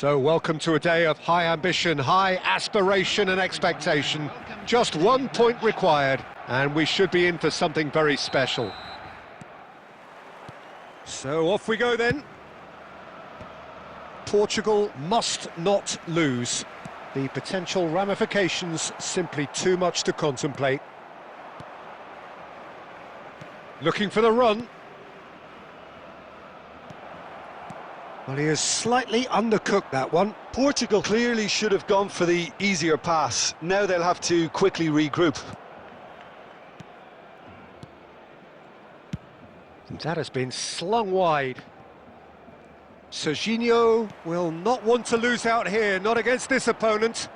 So welcome to a day of high ambition, high aspiration and expectation. Just 1 point required, and we should be in for something very special. So off we go then. Portugal must not lose. The potential ramifications simply too much to contemplate. Looking for the run. Well, he has slightly undercooked that one. Portugal clearly should have gone for the easier pass. Now they'll have to quickly regroup. That has been slung wide. Serginho will not want to lose out here, not against this opponent.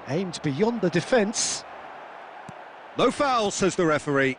Aimed beyond the defence. No foul, says the referee.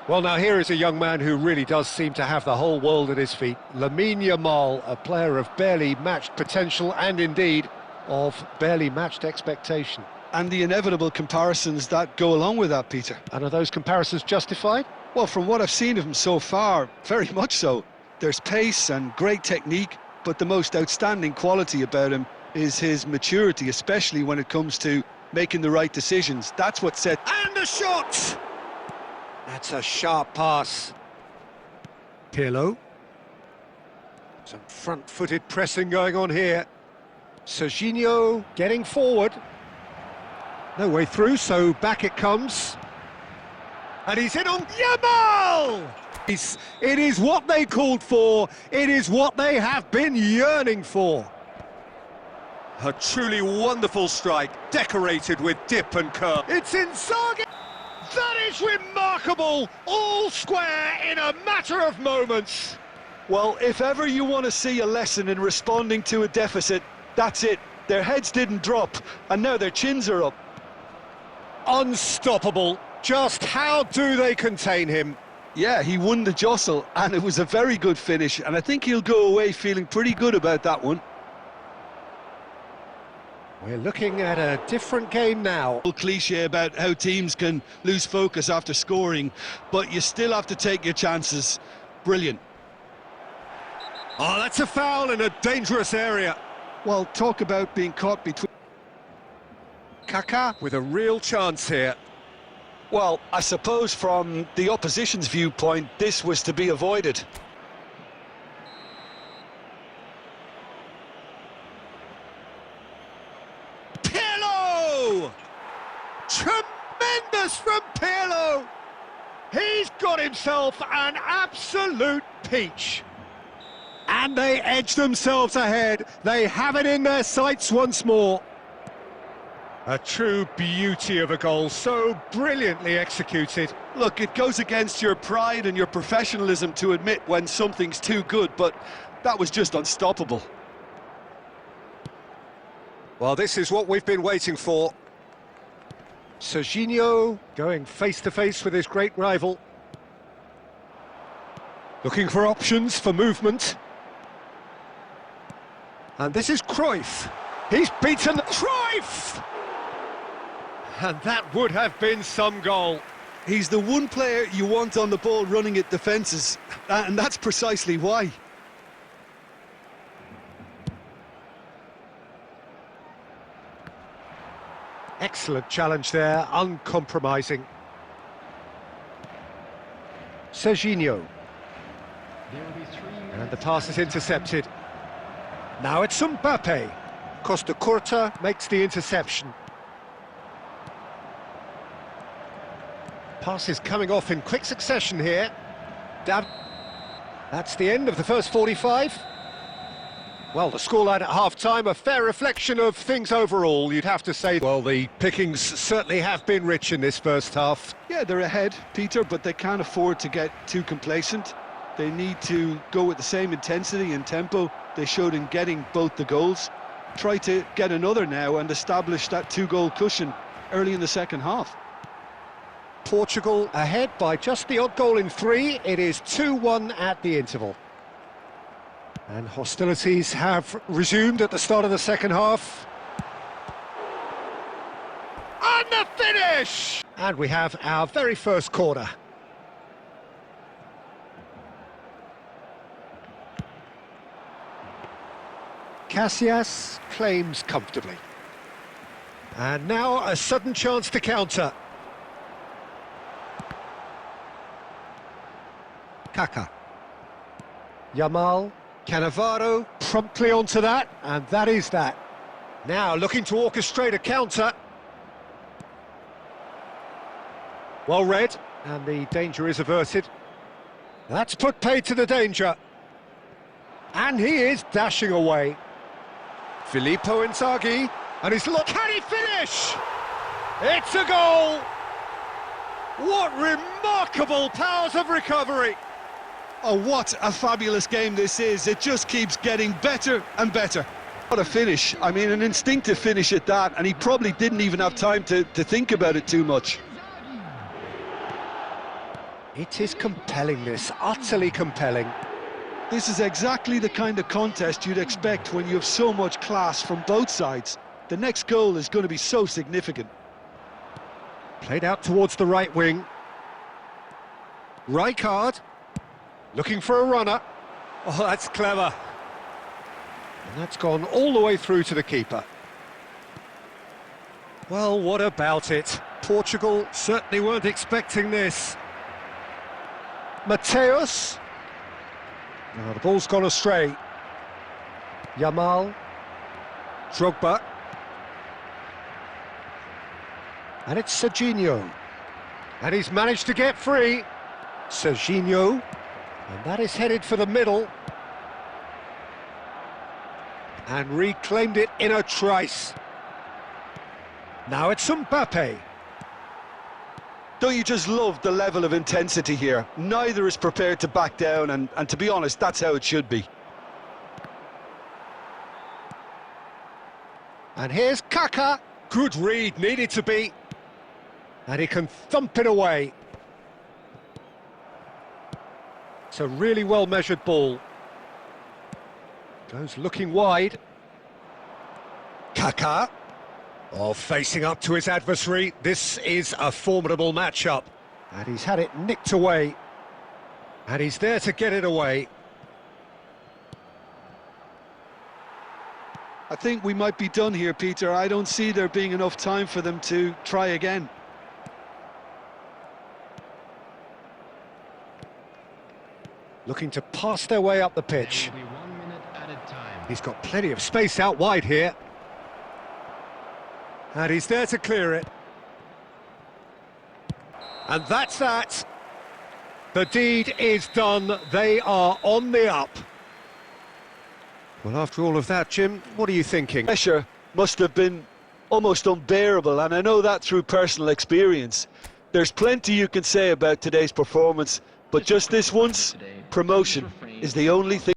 Well, now here is a young man who really does seem to have the whole world at his feet. Lamine Yamal, a player of barely matched potential and indeed of barely matched expectation. And the inevitable comparisons that go along with that, Peter. And are those comparisons justified? Well, from what I've seen of him so far, very much so. There's pace and great technique, but the most outstanding quality about him is his maturity, especially when it comes to making the right decisions. That's what set... And a shot! That's a sharp pass. Pirlo. Some front-footed pressing going on here. Serginho getting forward. No way through, so back it comes. And he's in on Yamal! It is what they called for. It is what they have been yearning for. A truly wonderful strike, decorated with dip and curve. It's Inzaghi! That is remarkable! All square in a matter of moments. Well, if ever you want to see a lesson in responding to a deficit, that's it. Their heads didn't drop, and now their chins are up. Unstoppable. Just how do they contain him? Yeah, he won the jostle, and it was a very good finish, and I think he'll go away feeling pretty good about that one. We're looking at a different game now. Cliche about how teams can lose focus after scoring, but you still have to take your chances. Brilliant. Oh, that's a foul in a dangerous area. Well, talk about being caught between... Kaká with a real chance here. Well, I suppose from the opposition's viewpoint, this was to be avoided. Pirlo! Tremendous from Pirlo! He's got himself an absolute peach. And they edge themselves ahead. They have it in their sights once more. A true beauty of a goal, so brilliantly executed. Look, it goes against your pride and your professionalism to admit when something's too good, but that was just unstoppable. Well, this is what we've been waiting for. Serginho going face-to-face with his great rival. Looking for options for movement. And this is Cruyff. He's beaten Cruyff! And that would have been some goal. He's the one player you want on the ball running at defences, and that's precisely why. Excellent challenge there, uncompromising. Serginho. And the pass is intercepted. Now it's Mbappe. Costa Curta makes the interception. Pass is coming off in quick succession here. That's the end of the first 45. Well, the scoreline at half-time, a fair reflection of things overall, you'd have to say. Well, the pickings certainly have been rich in this first half. Yeah, they're ahead, Peter, but they can't afford to get too complacent. They need to go with the same intensity and tempo they showed in getting both the goals. Try to get another now and establish that two-goal cushion early in the second half. Portugal ahead by just the odd goal in 3. It is 2-1 at the interval. And hostilities have resumed at the start of the second half. And the finish! And we have our very first corner. Casillas claims comfortably. And now a sudden chance to counter. Kaká. Yamal. Cannavaro promptly onto that, and that is that. Now looking to orchestrate a counter. Well read, and the danger is averted. That's put paid to the danger. And he is dashing away. Filippo Inzaghi, and he's look. Can he finish? It's a goal! What remarkable powers of recovery! Oh, what a fabulous game this is. It just keeps getting better and better. What a finish. I mean, an instinctive finish at that, and he probably didn't even have time to think about it too much. It is compelling, this, utterly compelling. This is exactly the kind of contest you'd expect when you have so much class from both sides. The next goal is going to be so significant. Played out towards the right wing. Rijkaard, looking for a runner. Oh, that's clever. And that's gone all the way through to the keeper. Well, what about it? Portugal certainly weren't expecting this. Mateus. Now the ball's gone astray. Yamal. Drogba. And it's Serginho. And he's managed to get free. Serginho. And that is headed for the middle. And reclaimed it in a trice. Now it's Mbappe. Don't you just love the level of intensity here? Neither is prepared to back down, and to be honest, that's how it should be. And here's Kaká. Good read, needed to be. And he can thump it away. It's a really well-measured ball. Goes looking wide. Kaká. Oh, facing up to his adversary. This is a formidable matchup. And he's had it nicked away. And he's there to get it away. I think we might be done here, Peter. I don't see there being enough time for them to try again. Looking to pass their way up the pitch. He's got plenty of space out wide here. And he's there to clear it. And that's that. The deed is done. They are on the up. Well, after all of that, Jim, what are you thinking? Pressure must have been almost unbearable, and I know that through personal experience. There's plenty you can say about today's performance, but just this once, promotion is the only thing.